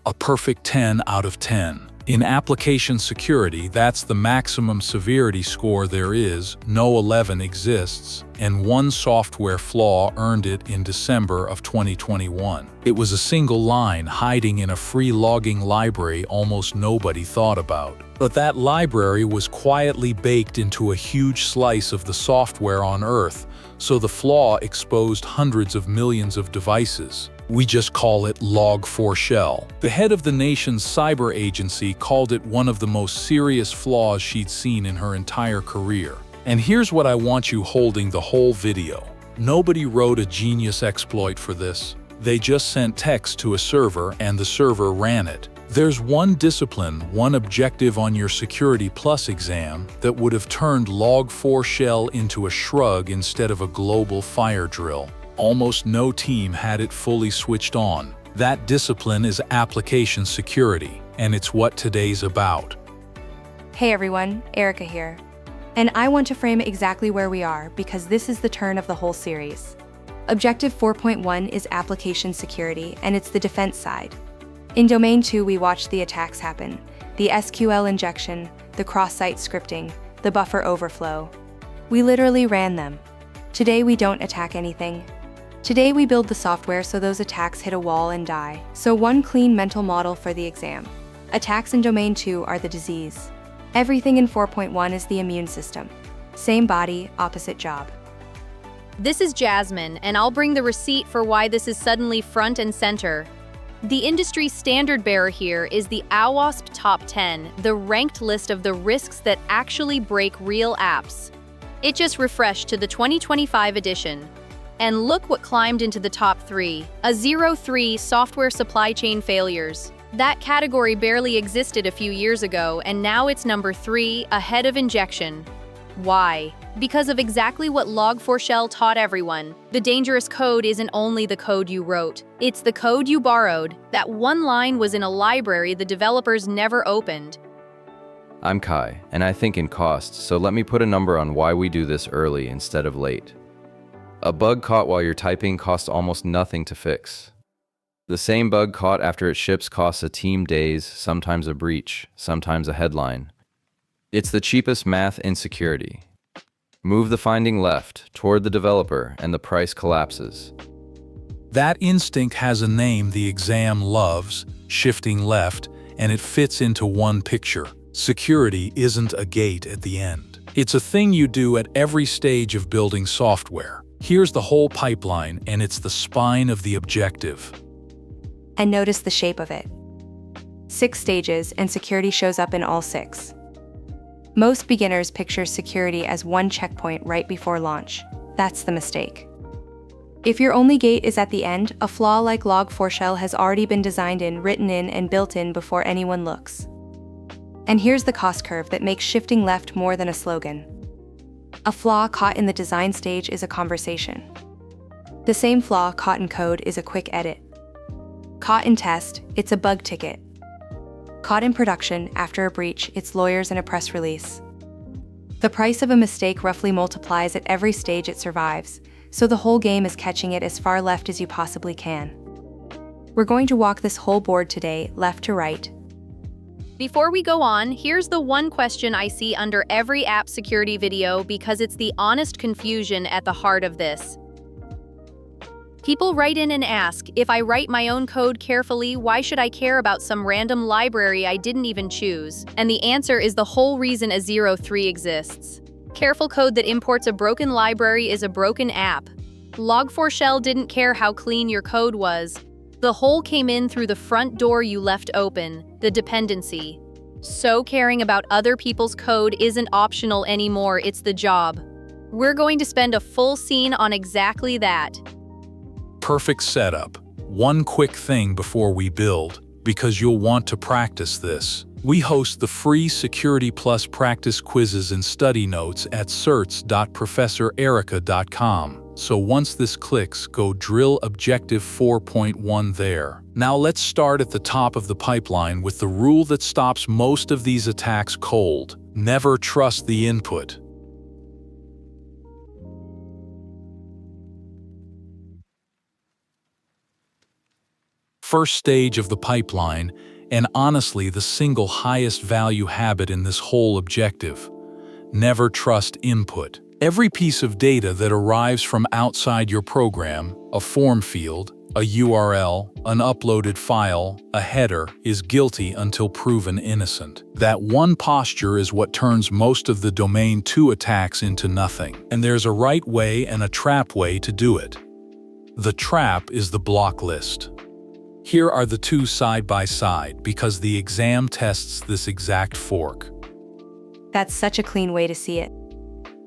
A perfect 10 out of 10. In application security, that's the maximum severity score there is, no 11 exists, and one software flaw earned it in December of 2021. It was a single line hiding in a free logging library almost nobody thought about. But that library was quietly baked into a huge slice of the software on Earth, so the flaw exposed hundreds of millions of devices. We just call it Log4Shell. The head of the nation's cyber agency called it one of the most serious flaws she'd seen in her entire career. And here's what I want you holding the whole video. Nobody wrote a genius exploit for this. They just sent text to a server and the server ran it. There's one discipline, one objective on your Security Plus exam that would have turned Log4Shell into a shrug instead of a global fire drill. Almost no team had it fully switched on. That discipline is application security, and it's what today's about. Hey everyone, Erica here. And I want to frame exactly where we are because this is the turn of the whole series. Objective 4.1 is application security, and it's the defense side. In Domain 2, we watched the attacks happen, the SQL injection, the cross-site scripting, the buffer overflow. We literally ran them. Today we don't attack anything. Today we build the software so those attacks hit a wall and die. So one clean mental model for the exam. Attacks in Domain 2 are the disease. Everything in 4.1 is the immune system. Same body, opposite job. This is Jasmine, and I'll bring the receipt for why this is suddenly front and center. The industry standard bearer here is the IAST Top 10, the ranked list of the risks that actually break real apps. It just refreshed to the 2025 edition. And look what climbed into the top 3, a 03 software supply chain failures. That category barely existed a few years ago, and now it's number 3, ahead of injection. Why? Because of exactly what Log4Shell taught everyone. The dangerous code isn't only the code you wrote, it's the code you borrowed. That one line was in a library the developers never opened. I'm Kai, and I think in cost, so let me put a number on why we do this early instead of late. A bug caught while you're typing costs almost nothing to fix. The same bug caught after it ships costs a team days, sometimes a breach, sometimes a headline. It's the cheapest math in security. Move the finding left, toward the developer, and the price collapses. That instinct has a name the exam loves, shifting left, and it fits into one picture. Security isn't a gate at the end. It's a thing you do at every stage of building software. Here's the whole pipeline, and it's the spine of the objective. And notice the shape of it. 6 stages, and security shows up in all 6. Most beginners picture security as one checkpoint right before launch. That's the mistake. If your only gate is at the end, a flaw like Log4Shell has already been designed in, written in, and built in before anyone looks. And here's the cost curve that makes shifting left more than a slogan. A flaw caught in the design stage is a conversation. The same flaw caught in code is a quick edit. Caught in test, it's a bug ticket. Caught in production, after a breach, it's lawyers and a press release. The price of a mistake roughly multiplies at every stage it survives, so the whole game is catching it as far left as you possibly can. We're going to walk this whole board today, left to right. Before we go on, here's the one question I see under every app security video because it's the honest confusion at the heart of this. People write in and ask, if I write my own code carefully, why should I care about some random library I didn't even choose? And the answer is the whole reason a 03 exists. Careful code that imports a broken library is a broken app. Log4Shell didn't care how clean your code was. The hole came in through the front door you left open, the dependency. So caring about other people's code isn't optional anymore, it's the job. We're going to spend a full scene on exactly that. Perfect setup. One quick thing before we build, because you'll want to practice this. We host the free Security Plus practice quizzes and study notes at certs.professorerica.com. So once this clicks, go drill Objective 4.1 there. Now let's start at the top of the pipeline with the rule that stops most of these attacks cold. Never trust the input. First stage of the pipeline, and honestly the single highest value habit in this whole objective. Never trust input. Every piece of data that arrives from outside your program, a form field, a URL, an uploaded file, a header, is guilty until proven innocent. That one posture is what turns most of the Domain 2 attacks into nothing. And there's a right way and a trap way to do it. The trap is the block list. Here are the two side by side because the exam tests this exact fork. That's such a clean way to see it.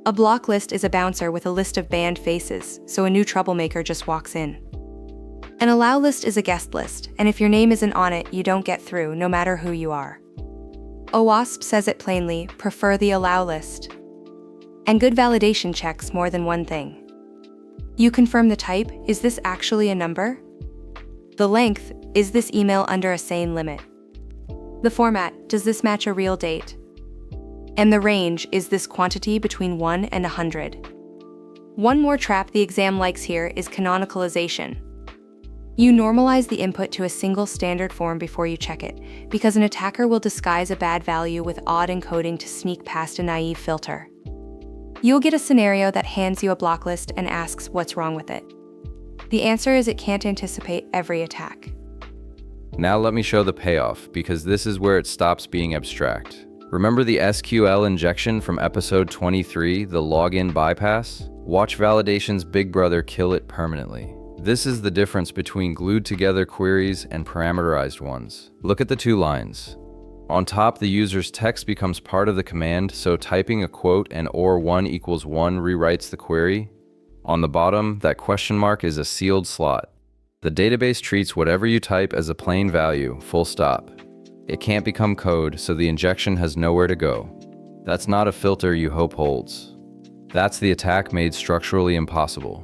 A block list is a bouncer with a list of banned faces, so a new troublemaker just walks in. An allow list is a guest list, and if your name isn't on it, you don't get through, no matter who you are. OWASP says it plainly, prefer the allow list. And good validation checks more than one thing. You confirm the type, is this actually a number? The length, is this email under a sane limit? The format, does this match a real date? And the range, is this quantity between 1 and 100? One more trap the exam likes here is canonicalization. You normalize the input to a single standard form before you check it, because an attacker will disguise a bad value with odd encoding to sneak past a naive filter. You'll get a scenario that hands you a block list and asks what's wrong with it. The answer is it can't anticipate every attack. Now let me show the payoff, because this is where it stops being abstract. Remember the SQL injection from episode 23, the login bypass? Watch Validation's big brother kill it permanently. This is the difference between glued together queries and parameterized ones. Look at the two lines. On top, the user's text becomes part of the command, so typing a quote and or 1 equals 1 rewrites the query. On the bottom, that question mark is a sealed slot. The database treats whatever you type as a plain value, full stop. It can't become code, so the injection has nowhere to go. That's not a filter you hope holds. That's the attack made structurally impossible.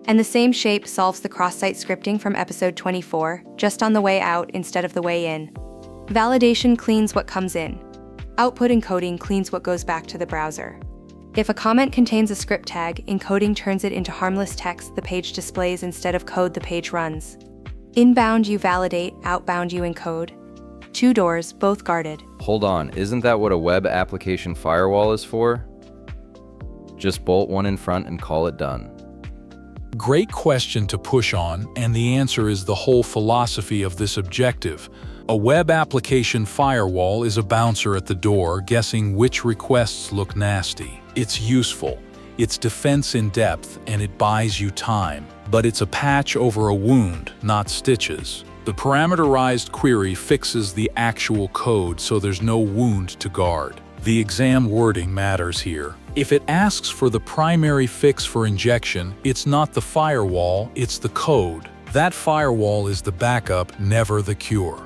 And the same shape solves the cross-site scripting from episode 24, just on the way out instead of the way in. Validation cleans what comes in. Output encoding cleans what goes back to the browser. If a comment contains a script tag, encoding turns it into harmless text the page displays instead of code the page runs. Inbound you validate, outbound you encode. Two doors, both guarded. Hold on, isn't that what a web application firewall is for? Just bolt one in front and call it done. Great question to push on, and the answer is the whole philosophy of this objective. A web application firewall is a bouncer at the door guessing which requests look nasty. It's useful, it's defense in depth, and it buys you time. But it's a patch over a wound, not stitches. The parameterized query fixes the actual code so there's no wound to guard. The exam wording matters here. If it asks for the primary fix for injection, it's not the firewall, it's the code. That firewall is the backup, never the cure.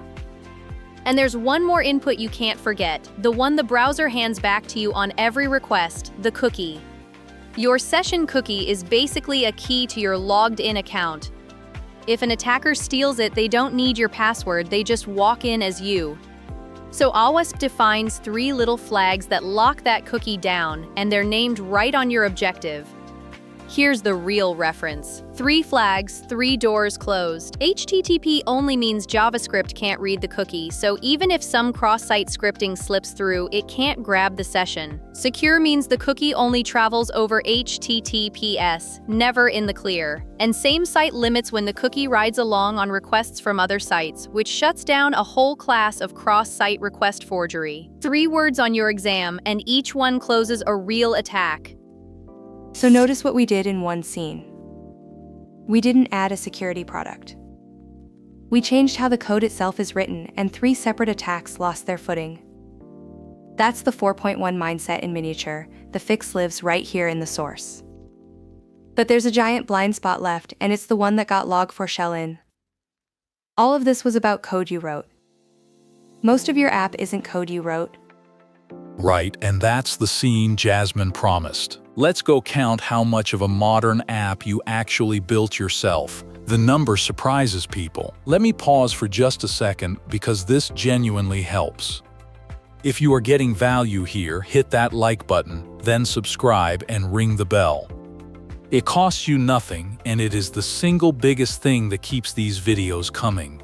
And there's one more input you can't forget, the one the browser hands back to you on every request, the cookie. Your session cookie is basically a key to your logged-in account. If an attacker steals it, they don't need your password, they just walk in as you. So IAST defines 3 little flags that lock that cookie down, and they're named right on your objective. Here's the real reference. 3 flags, 3 doors closed. HttpOnly means JavaScript can't read the cookie, so even if some cross-site scripting slips through, it can't grab the session. Secure means the cookie only travels over HTTPS, never in the clear. And SameSite limits when the cookie rides along on requests from other sites, which shuts down a whole class of cross-site request forgery. 3 words on your exam, and each one closes a real attack. So notice what we did in one scene. We didn't add a security product. We changed how the code itself is written, and 3 separate attacks lost their footing. That's the 4.1 mindset in miniature. The fix lives right here in the source. But there's a giant blind spot left, and it's the one that got log4shell in. All of this was about code you wrote. Most of your app isn't code you wrote. Right, and that's the scene Jasmine promised. Let's go count how much of a modern app you actually built yourself. The number surprises people. Let me pause for just a second because this genuinely helps. If you are getting value here, hit that like button, then subscribe and ring the bell. It costs you nothing, and it is the single biggest thing that keeps these videos coming.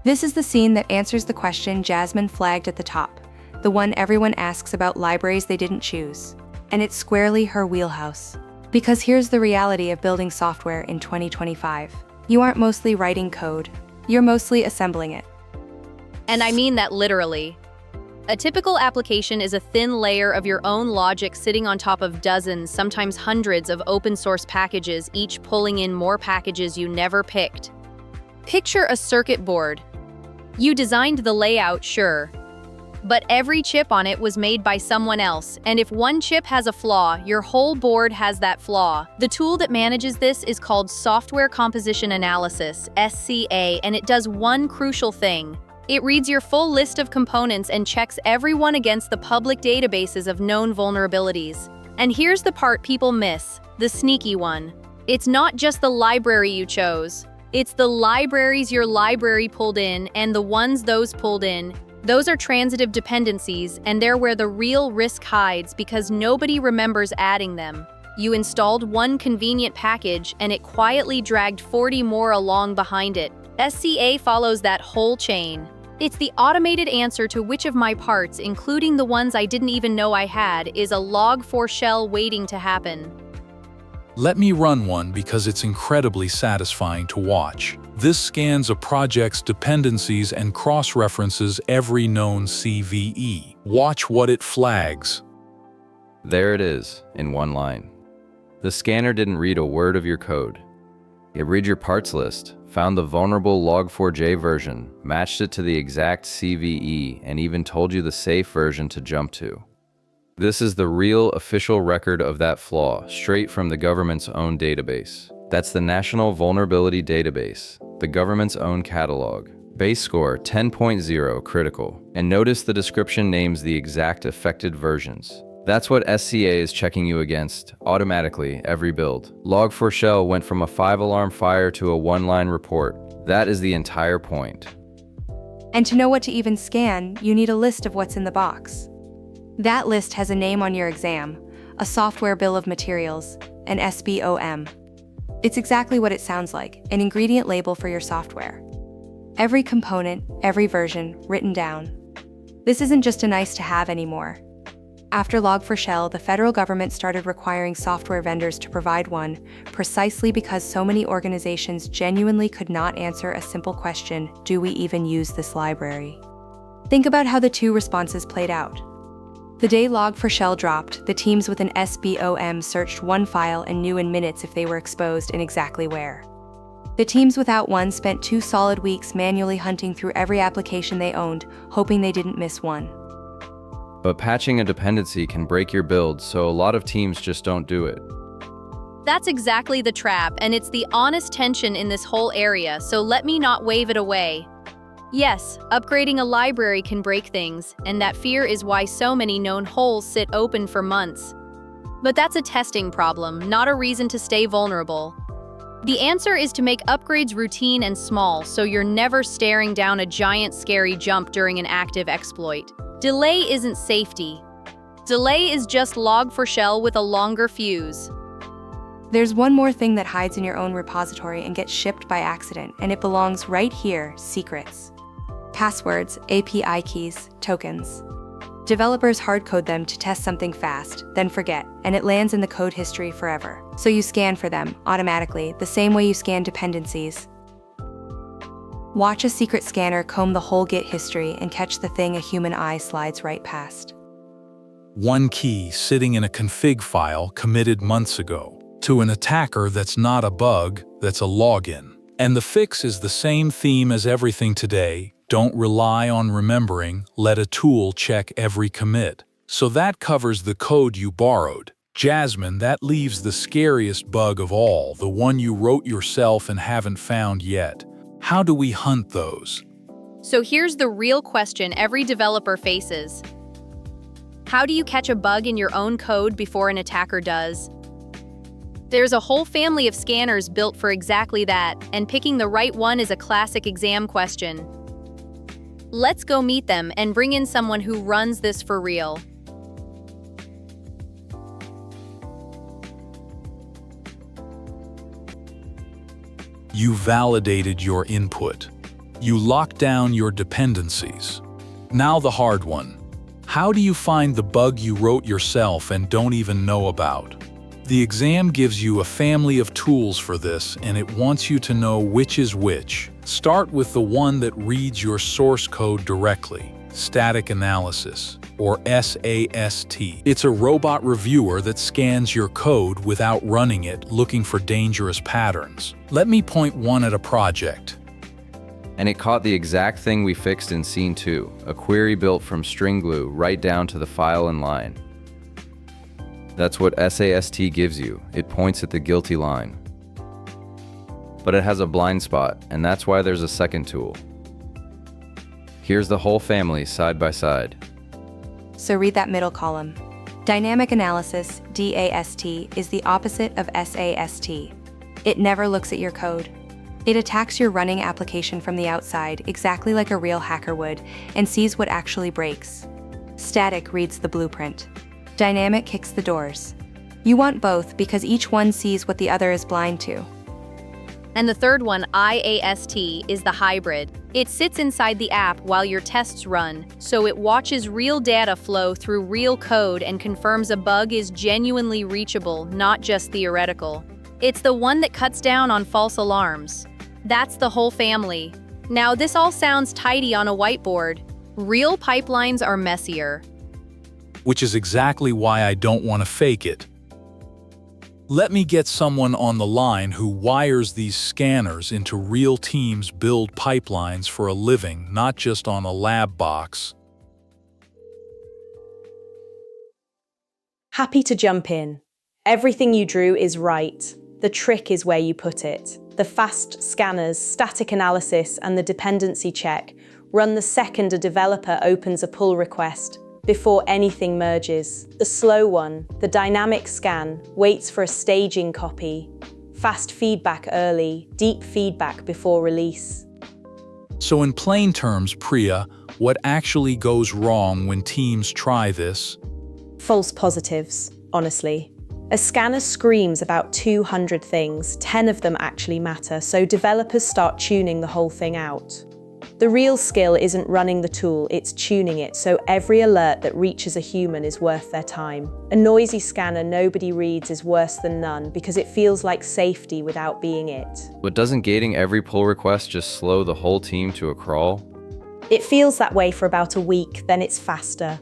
This is the scene that answers the question Jasmine flagged at the top, the one everyone asks about libraries they didn't choose. And it's squarely her wheelhouse. Because here's the reality of building software in 2025. You aren't mostly writing code, you're mostly assembling it. And I mean that literally. A typical application is a thin layer of your own logic sitting on top of dozens, sometimes hundreds of open source packages, each pulling in more packages you never picked. Picture a circuit board. You designed the layout, sure, but every chip on it was made by someone else, and if one chip has a flaw, your whole board has that flaw. The tool that manages this is called Software Composition Analysis, SCA, and it does one crucial thing. It reads your full list of components and checks every one against the public databases of known vulnerabilities. And here's the part people miss, the sneaky one. It's not just the library you chose. It's the libraries your library pulled in and the ones those pulled in. Those are transitive dependencies, and they're where the real risk hides because nobody remembers adding them. You installed one convenient package and it quietly dragged 40 more along behind it. SCA follows that whole chain. It's the automated answer to which of my parts, including the ones I didn't even know I had, is a log4 shell waiting to happen. Let me run one because it's incredibly satisfying to watch. This scans a project's dependencies and cross-references every known CVE. Watch what it flags. There it is, in one line. The scanner didn't read a word of your code. It read your parts list, found the vulnerable log4j version, matched it to the exact CVE, and even told you the safe version to jump to. This is the real official record of that flaw, straight from the government's own database. That's the National Vulnerability Database, the government's own catalog. Base score 10.0 critical. And notice the description names the exact affected versions. That's what SCA is checking you against, automatically, every build. Log4Shell went from a 5-alarm fire to a 1-line report. That is the entire point. And to know what to even scan, you need a list of what's in the box. That list has a name on your exam, a software bill of materials, an SBOM. It's exactly what it sounds like, an ingredient label for your software. Every component, every version, written down. This isn't just a nice-to-have anymore. After Log4Shell, the federal government started requiring software vendors to provide one, precisely because so many organizations genuinely could not answer a simple question, do we even use this library? Think about how the two responses played out. The day Log4Shell dropped, the teams with an SBOM searched one file and knew in minutes if they were exposed and exactly where. The teams without one spent 2 solid weeks manually hunting through every application they owned, hoping they didn't miss one. But patching a dependency can break your build, so a lot of teams just don't do it. That's exactly the trap, and it's the honest tension in this whole area, so let me not wave it away. Yes, upgrading a library can break things, and that fear is why so many known holes sit open for months. But that's a testing problem, not a reason to stay vulnerable. The answer is to make upgrades routine and small so you're never staring down a giant scary jump during an active exploit. Delay isn't safety. Delay is just Log4Shell with a longer fuse. There's one more thing that hides in your own repository and gets shipped by accident, and it belongs right here, secrets. Passwords, API keys, tokens. Developers hardcode them to test something fast, then forget, and it lands in the code history forever. So you scan for them, automatically, the same way you scan dependencies. Watch a secret scanner comb the whole Git history and catch the thing a human eye slides right past. One key sitting in a config file committed months ago. To an attacker, that's not a bug, that's a login. And the fix is the same theme as everything today. Don't rely on remembering, let a tool check every commit. So that covers the code you borrowed. Jasmine, that leaves the scariest bug of all, the one you wrote yourself and haven't found yet. How do we hunt those? So here's the real question every developer faces. How do you catch a bug in your own code before an attacker does? There's a whole family of scanners built for exactly that, and picking the right one is a classic exam question. Let's go meet them and bring in someone who runs this for real. You validated your input. You locked down your dependencies. Now the hard one. How do you find the bug you wrote yourself and don't even know about? The exam gives you a family of tools for this, and it wants you to know which is which. Start with the one that reads your source code directly, static analysis, or SAST. It's a robot reviewer that scans your code without running it, looking for dangerous patterns. Let me point one at a project. And it caught the exact thing we fixed in Scene 2, a query built from string glue right down to the file and line. That's what SAST gives you. It points at the guilty line. But it has a blind spot, and that's why there's a second tool. Here's the whole family side by side. So read that middle column. Dynamic analysis, DAST, is the opposite of SAST. It never looks at your code. It attacks your running application from the outside, exactly like a real hacker would, and sees what actually breaks. Static reads the blueprint. Dynamic kicks the doors. You want both because each one sees what the other is blind to. And the third one, IAST, is the hybrid. It sits inside the app while your tests run, so it watches real data flow through real code and confirms a bug is genuinely reachable, not just theoretical. It's the one that cuts down on false alarms. That's the whole family. Now, this all sounds tidy on a whiteboard. Real pipelines are messier. Which is exactly why I don't want to fake it. Let me get someone on the line who wires these scanners into real teams build pipelines for a living, not just on a lab box. Happy to jump in. Everything you drew is right. The trick is where you put it. The fast scanners, static analysis, and the dependency check run the second a developer opens a pull request, before anything merges. The slow one, the dynamic scan, waits for a staging copy. Fast feedback early, deep feedback before release. So in plain terms, Priya, what actually goes wrong when teams try this? False positives, honestly. A scanner screams about 200 things, 10 of them actually matter, so developers start tuning the whole thing out. The real skill isn't running the tool, it's tuning it, so every alert that reaches a human is worth their time. A noisy scanner nobody reads is worse than none because it feels like safety without being it. But doesn't gating every pull request just slow the whole team to a crawl? It feels that way for about a week, then it's faster.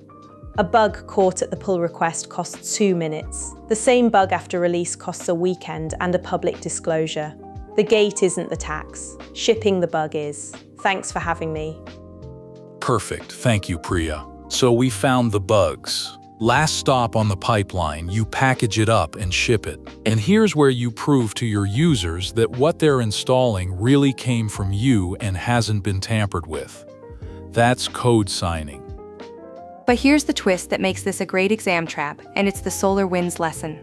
A bug caught at the pull request costs 2 minutes. The same bug after release costs a weekend and a public disclosure. The gate isn't the tax. Shipping the bug is. Thanks for having me. Perfect, thank you, Priya. So we found the bugs. Last stop on the pipeline, you package it up and ship it. And here's where you prove to your users that what they're installing really came from you and hasn't been tampered with. That's code signing. But here's the twist that makes this a great exam trap, and it's the SolarWinds lesson.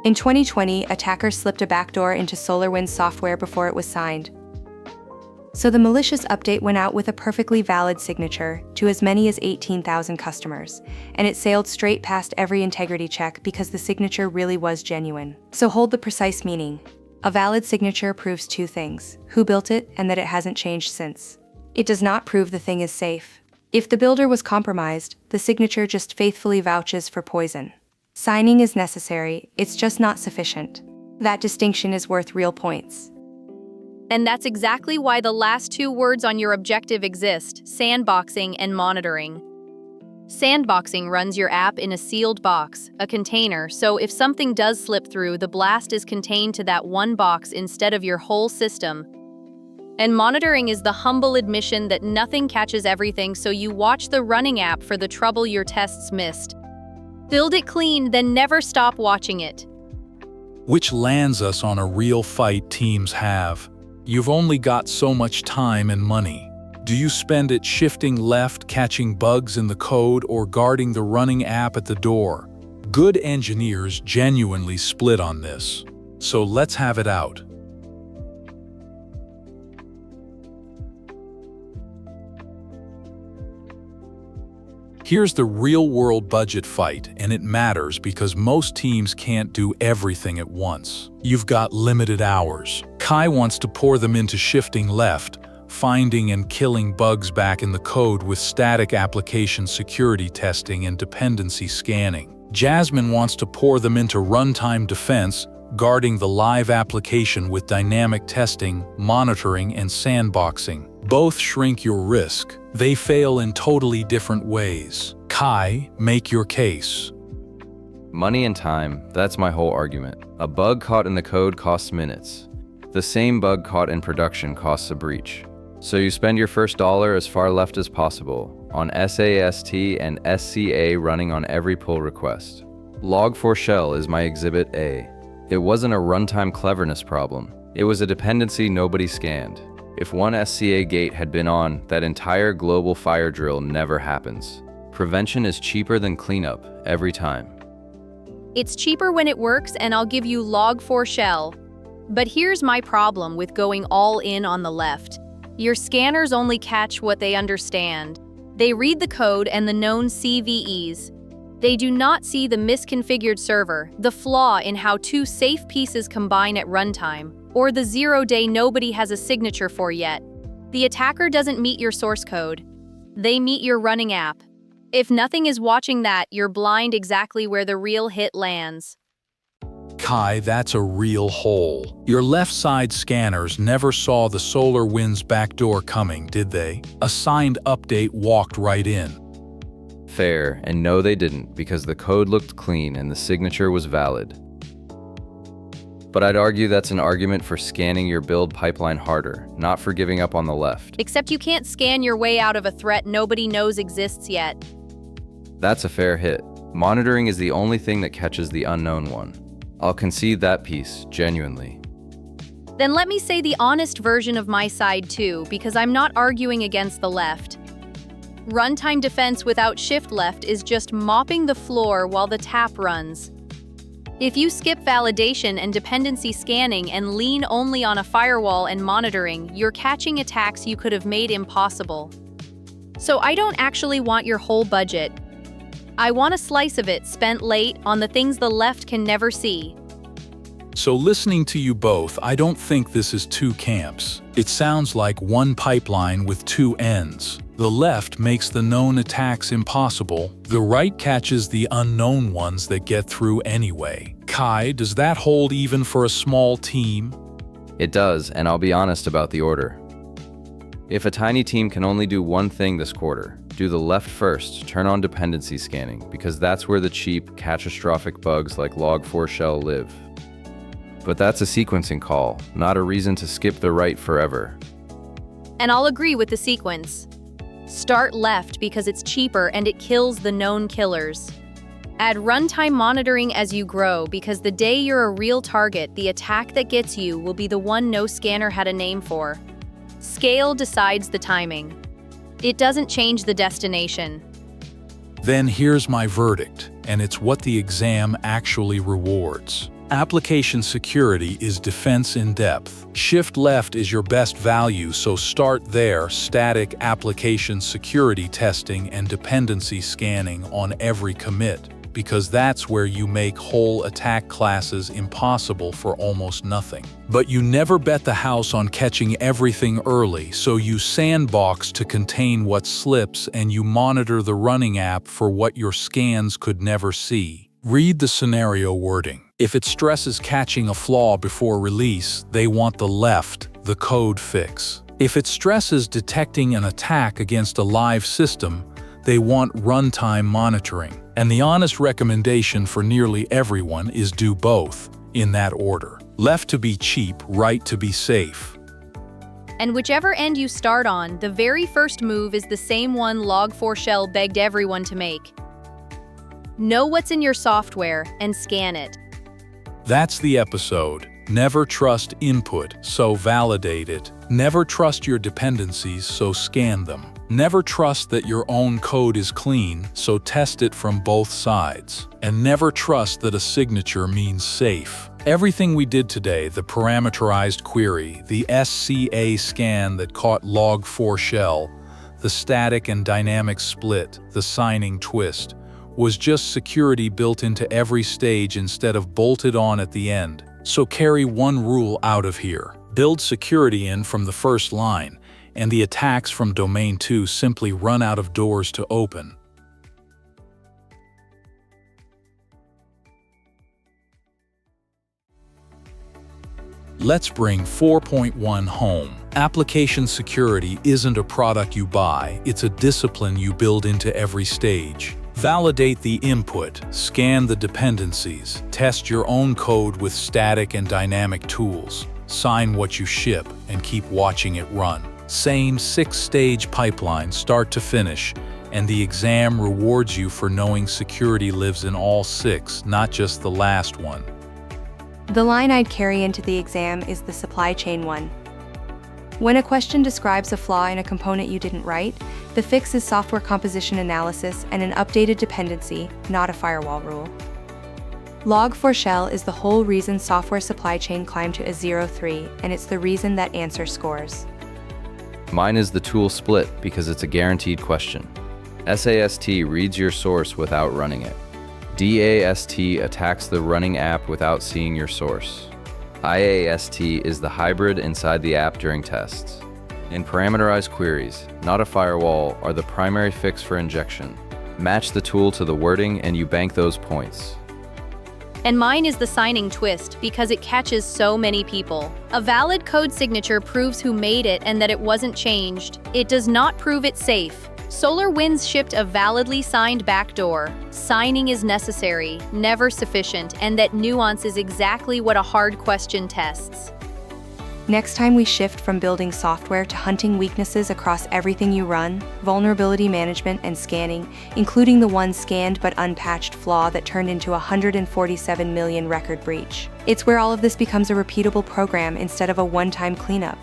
In 2020, attackers slipped a backdoor into SolarWinds software before it was signed. So the malicious update went out with a perfectly valid signature to as many as 18,000 customers, and it sailed straight past every integrity check because the signature really was genuine. So hold the precise meaning. A valid signature proves 2 things: who built it and that it hasn't changed since. It does not prove the thing is safe. If the builder was compromised, the signature just faithfully vouches for poison. Signing is necessary, it's just not sufficient. That distinction is worth real points. And that's exactly why the last 2 words on your objective exist: sandboxing and monitoring. Sandboxing runs your app in a sealed box, a container, so if something does slip through, the blast is contained to that one box instead of your whole system. And monitoring is the humble admission that nothing catches everything, so you watch the running app for the trouble your tests missed. Build it clean, then never stop watching it. Which lands us on a real fight teams have. You've only got so much time and money. Do you spend it shifting left, catching bugs in the code, or guarding the running app at the door? Good engineers genuinely split on this. So let's have it out. Here's the real-world budget fight, and it matters because most teams can't do everything at once. You've got limited hours. Kai wants to pour them into shifting left, finding and killing bugs back in the code with static application security testing and dependency scanning. Jasmine wants to pour them into runtime defense, guarding the live application with dynamic testing, monitoring, and sandboxing. Both shrink your risk. They fail in totally different ways. Kai, make your case. Money and time, that's my whole argument. A bug caught in the code costs minutes. The same bug caught in production costs a breach. So you spend your first dollar as far left as possible on SAST and SCA running on every pull request. Log4Shell is my exhibit A. It wasn't a runtime cleverness problem. It was a dependency nobody scanned. If one SCA gate had been on, that entire global fire drill never happens. Prevention is cheaper than cleanup every time. It's cheaper when it works, and I'll give you Log4Shell. But here's my problem with going all in on the left. Your scanners only catch what they understand. They read the code and the known CVEs. They do not see the misconfigured server, the flaw in how two safe pieces combine at runtime, or the 0-day nobody has a signature for yet. The attacker doesn't meet your source code. They meet your running app. If nothing is watching that, you're blind exactly where the real hit lands. Kai, that's a real hole. Your left side scanners never saw the SolarWinds backdoor coming, did they? A signed update walked right in. Fair, and no they didn't, because the code looked clean and the signature was valid. But I'd argue that's an argument for scanning your build pipeline harder, not for giving up on the left. Except you can't scan your way out of a threat nobody knows exists yet. That's a fair hit. Monitoring is the only thing that catches the unknown one. I'll concede that piece, genuinely. Then let me say the honest version of my side too, because I'm not arguing against the left. Runtime defense without shift left is just mopping the floor while the tap runs. If you skip validation and dependency scanning and lean only on a firewall and monitoring, you're catching attacks you could have made impossible. So I don't actually want your whole budget. I want a slice of it spent late on the things the left can never see. So listening to you both, I don't think this is two camps. It sounds like one pipeline with two ends. The left makes the known attacks impossible. The right catches the unknown ones that get through anyway. Kai, does that hold even for a small team? It does, and I'll be honest about the order. If a tiny team can only do one thing this quarter, do the left first, turn on dependency scanning, because that's where the cheap, catastrophic bugs like Log4Shell live. But that's a sequencing call, not a reason to skip the right forever. And I'll agree with the sequence. Start left because it's cheaper and it kills the known killers. Add runtime monitoring as you grow, because the day you're a real target, the attack that gets you will be the one no scanner had a name for. Scale decides the timing. It doesn't change the destination. Then here's my verdict, and it's what the exam actually rewards. Application security is defense in depth. Shift left is your best value, so start there. Static application security testing and dependency scanning on every commit, because that's where you make whole attack classes impossible for almost nothing. But you never bet the house on catching everything early, so you sandbox to contain what slips and you monitor the running app for what your scans could never see. Read the scenario wording. If it stresses catching a flaw before release, they want the left, the code fix. If it stresses detecting an attack against a live system, they want runtime monitoring. And the honest recommendation for nearly everyone is do both, in that order. Left to be cheap, right to be safe. And whichever end you start on, the very first move is the same one Log4Shell begged everyone to make. Know what's in your software and scan it. That's the episode. Never trust input, so validate it. Never trust your dependencies, so scan them. Never trust that your own code is clean, so test it from both sides. And never trust that a signature means safe. Everything we did today, the parameterized query, the SCA scan that caught Log4Shell, The static and dynamic split, the signing twist, was just security built into every stage instead of bolted on at the end. So carry one rule out of here. Build security in from the first line, and the attacks from domain 2 simply run out of doors to open. Let's bring 4.1 home. Application security isn't a product you buy, it's a discipline you build into every stage. Validate the input, scan the dependencies, test your own code with static and dynamic tools, sign what you ship, and keep watching it run. Same 6-stage pipeline, start to finish, and the exam rewards you for knowing security lives in all 6, not just the last one. The line I'd carry into the exam is the supply chain one. When a question describes a flaw in a component you didn't write, the fix is software composition analysis and an updated dependency, not a firewall rule. Log4Shell is the whole reason software supply chain climbed to a 0.3, and it's the reason that answer scores. Mine is the tool split because it's a guaranteed question. SAST reads your source without running it. DAST attacks the running app without seeing your source. IAST is the hybrid inside the app during tests. And parameterized queries, not a firewall, are the primary fix for injection. Match the tool to the wording and you bank those points. And mine is the signing twist because it catches so many people. A valid code signature proves who made it and that it wasn't changed. It does not prove it's safe. SolarWinds shipped a validly signed backdoor. Signing is necessary, never sufficient, and that nuance is exactly what a hard question tests. Next time we shift from building software to hunting weaknesses across everything you run, vulnerability management and scanning, including the one scanned but unpatched flaw that turned into a 147 million record breach. It's where all of this becomes a repeatable program instead of a one-time cleanup.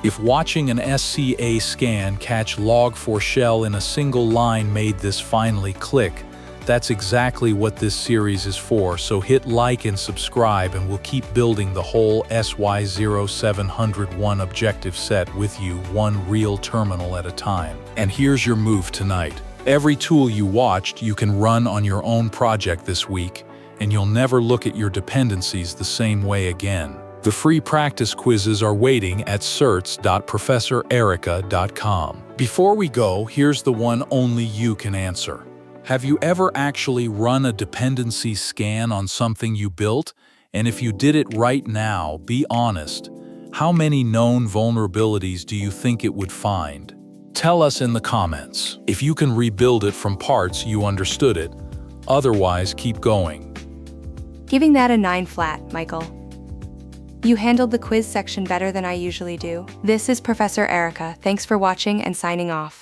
If watching an SCA scan catch Log4Shell in a single line made this finally click, that's exactly what this series is for, so hit like and subscribe and we'll keep building the whole SY0701 objective set with you, one real terminal at a time. And here's your move tonight. Every tool you watched you can run on your own project this week, and you'll never look at your dependencies the same way again. The free practice quizzes are waiting at certs.professorerica.com. Before we go, here's the one only you can answer. Have you ever actually run a dependency scan on something you built? And if you did it right now, be honest. How many known vulnerabilities do you think it would find? Tell us in the comments. If you can rebuild it from parts, you understood it. Otherwise, keep going. Giving that a 9 flat, Michael. You handled the quiz section better than I usually do. This is Professor Erica. Thanks for watching and signing off.